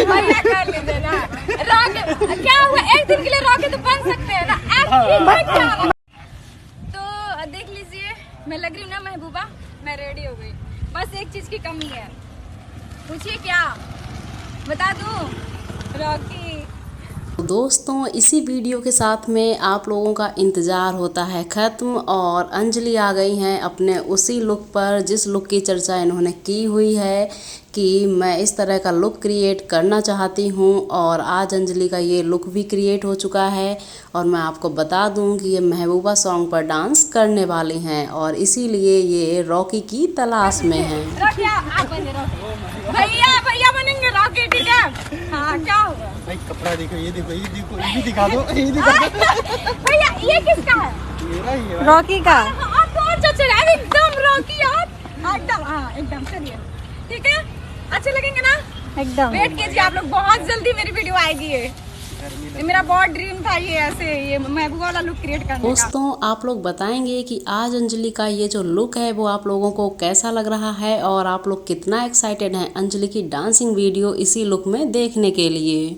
भैया कर लेते ना रॉकेट, क्या हुआ एक दिन के लिए रॉकेट तो बन सकते हैं ना, तो देख लीजिए मैं लग रही हूँ ना महबूबा, मैं रेडी हो गई, बस एक चीज की कमी है, पूछिए क्या बता दूं? रॉकी। दोस्तों इसी वीडियो के साथ में आप लोगों का इंतज़ार होता है ख़त्म, और अंजलि आ गई हैं अपने उसी लुक पर जिस लुक की चर्चा इन्होंने की हुई है कि मैं इस तरह का लुक क्रिएट करना चाहती हूँ, और आज अंजलि का ये लुक भी क्रिएट हो चुका है। और मैं आपको बता दूँ कि ये महबूबा सॉन्ग पर डांस करने वाली हैं और इसीलिए ये रॉकी की तलाश में हैं। भैया भैया बनेंगे रॉकी, ठीक है? हाँ क्या होगा? भाई कपड़ा देखो, ये देखो, ये देखो, ये भी दिखा दो, ये दिखा दो। भैया ये किसका है? मेरा ही है। रॉकी का। आप तो और चल रहा है एकदम रॉकी यार, एकदम। हाँ एकदम, चलिए ठीक है, अच्छे लगेंगे ना एकदम। वेट कीजिए आप लोग, बहुत जल्दी मेरी वीडियो आएगी। ये मेरा बहुत ड्रीम था, ये ऐसे ये महबूबा वाला लुक क्रिएट करने का। दोस्तों आप लोग बताएंगे कि आज अंजलि का ये जो लुक है वो आप लोगों को कैसा लग रहा है, और आप लोग कितना एक्साइटेड हैं अंजलि की डांसिंग वीडियो इसी लुक में देखने के लिए।